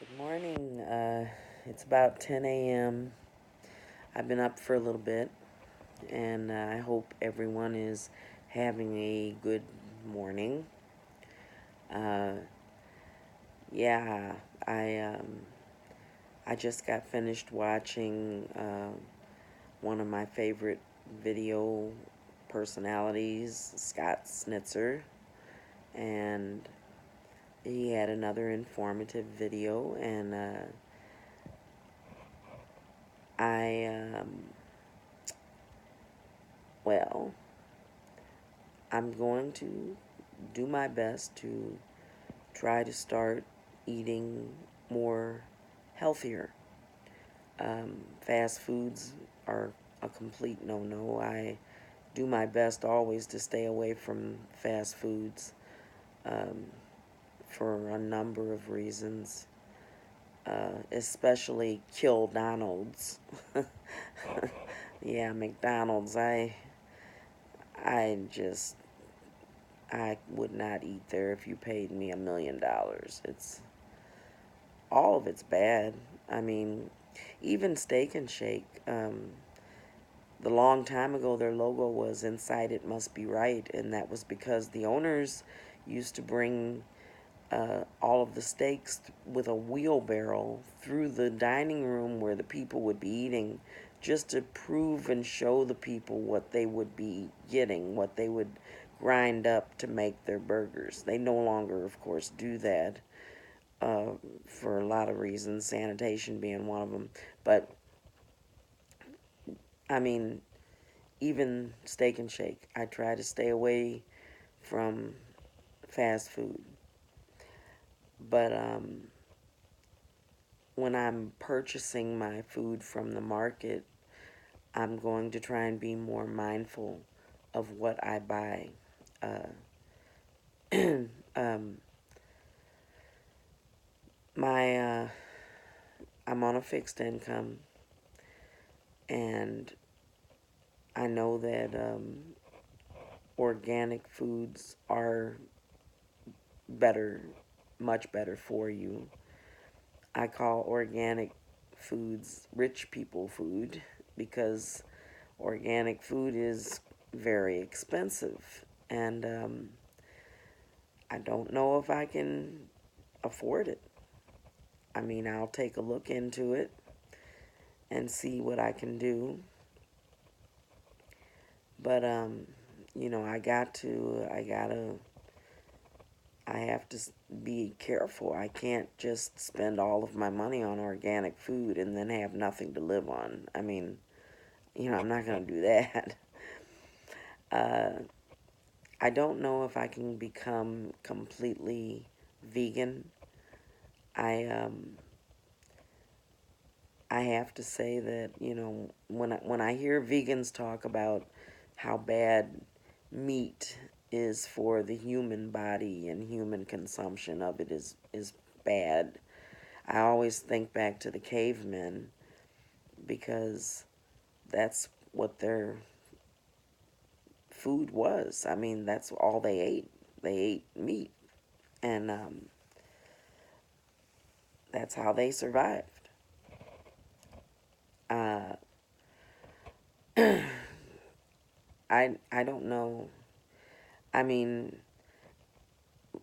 Good morning. It's about 10 a.m. I've been up for a little bit, and I hope everyone is having a good morning. Uh, yeah, I I just got finished watching one of my favorite video personalities, Scott Snitzer, and he had another informative video, and I well. I'm going to do my best to try to start eating more healthier. Fast foods are a complete no-no. I do my best always to stay away from fast foods um, for a number of reasons, especially Kill Donald's. Yeah, McDonald's. I just I would not eat there if you paid me $1 million. All of it's bad. I mean, even Steak and Shake. The long time ago, their logo was "Inside It Must Be Right," and that was because the owners used to bring all of the steaks with a wheelbarrow through the dining room where the people would be eating, just to prove and show the people what they would be getting, what they would grind up to make their burgers. They no longer, of course, do that uh, for a lot of reasons, sanitation being one of them. But, I mean, even Steak and Shake, I try to stay away from fast food. But when I'm purchasing my food from the market, I'm going to try and be more mindful of what I buy. Uh, um, my I'm on a fixed income, and I know that organic foods are better, much better for you. I call organic foods rich people food because organic food is very expensive, and I don't know if I can afford it. I mean, I'll take a look into it and see what I can do. But I have to be careful. I can't just spend all of my money on organic food and then have nothing to live on. I mean, I'm not going to do that. Uh, I don't know if I can become completely vegan. I I have to say that, when I hear vegans talk about how bad meat is for the human body and human consumption of it is bad, I always think back to the cavemen because that's what their food was. I mean, that's all they ate. They ate meat, and that's how they survived. Uh, I don't know. I mean,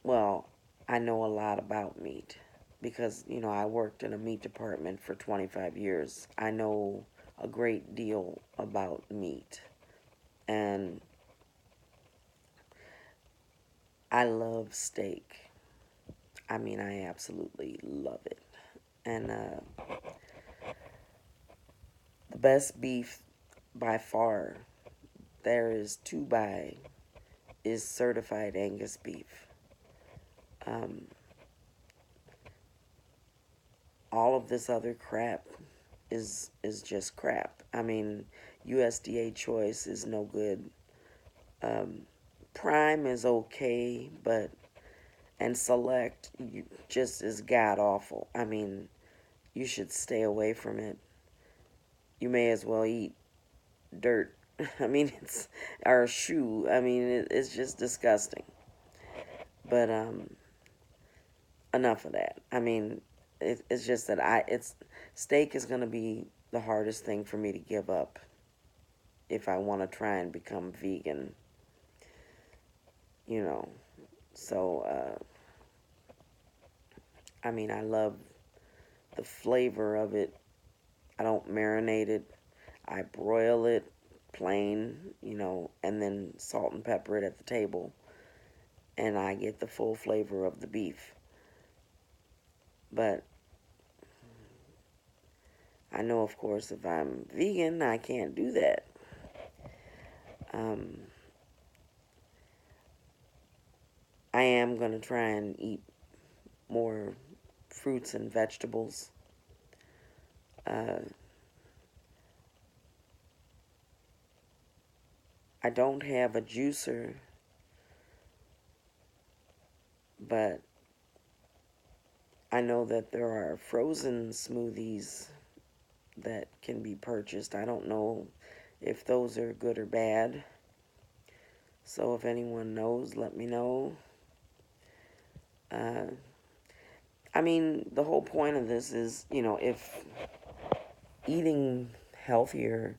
well, I know a lot about meat because, I worked in a meat department for 25 years. I know a great deal about meat. And I love steak. I mean, I absolutely love it. And the best beef by far there is to buy is certified Angus beef. Um, all of this other crap is just crap. I mean, USDA choice is no good. Um, Prime is okay, but and Select just is god awful. I mean, you should stay away from it. You may as well eat dirt. I mean, it's or a shoe. I mean, it's just disgusting. But enough of that. I mean, It's just that steak is going to be the hardest thing for me to give up if I want to try and become vegan, you know. So, I mean, I love the flavor of it. I don't marinate it. I broil it plain, and then salt and pepper it at the table, and I get the full flavor of the beef. But I know, of course, if I'm vegan, I can't do that. Um, I am going to try and eat more fruits and vegetables. Uh, I don't have a juicer, but I know that there are frozen smoothies that can be purchased. I don't know if those are good or bad. So if anyone knows, let me know. Uh, I mean, the whole point of this is, if eating healthier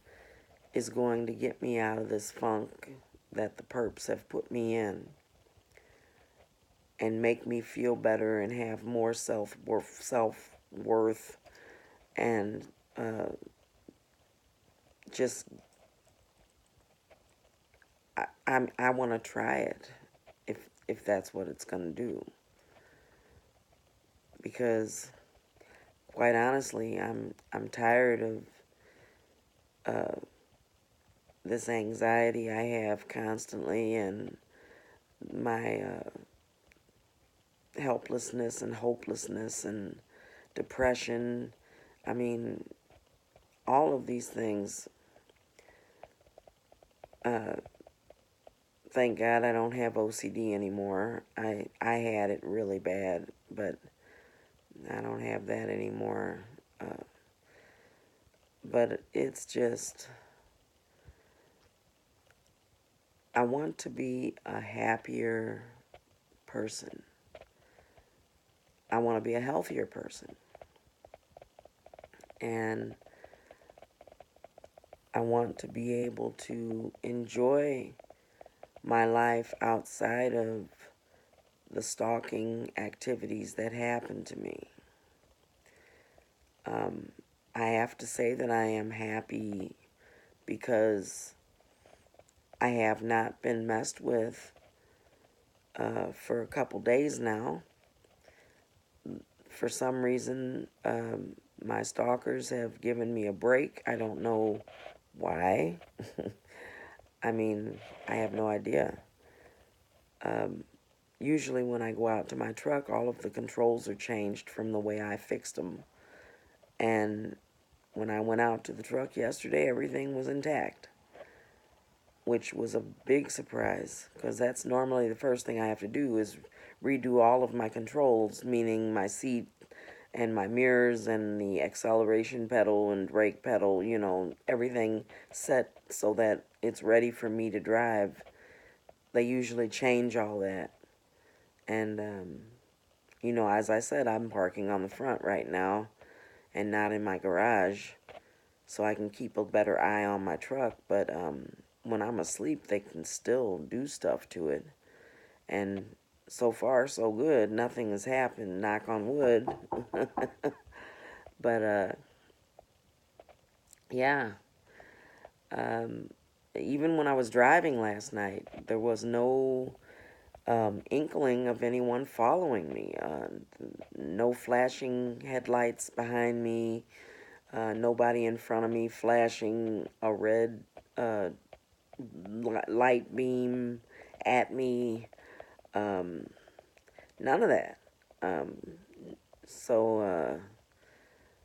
is going to get me out of this funk that the perps have put me in and make me feel better and have more self worth and just I want to try it if that's what it's going to do, because quite honestly I'm tired of this anxiety I have constantly, and my helplessness and hopelessness and depression. I mean, all of these things. Uh, thank God I don't have OCD anymore. I had it really bad, but I don't have that anymore. But it's just, I want to be a happier person. I want to be a healthier person. And I want to be able to enjoy my life outside of the stalking activities that happen to me. I have to say that I am happy because I have not been messed with for a couple days now. For some reason, my stalkers have given me a break. I don't know why. I mean, I have no idea. Usually when I go out to my truck, all of the controls are changed from the way I fixed them. And when I went out to the truck yesterday, everything was intact, which was a big surprise, because that's normally the first thing I have to do is redo all of my controls, meaning my seat and my mirrors and the acceleration pedal and brake pedal, everything set so that it's ready for me to drive. They usually change all that. And, as I said, I'm parking on the front right now and not in my garage, so I can keep a better eye on my truck. But when I'm asleep, they can still do stuff to it. And so far, so good. Nothing has happened, knock on wood. But, yeah. Even when I was driving last night, there was no inkling of anyone following me. No flashing headlights behind me. Nobody in front of me flashing a red light beam at me. None of that. Um, so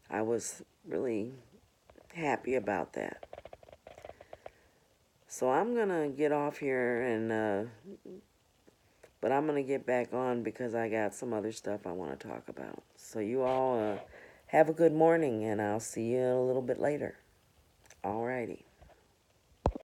I was really happy about that. So I'm gonna get off here, but I'm gonna get back on because I got some other stuff I want to talk about. So you all have a good morning, and I'll see you a little bit later. Alrighty.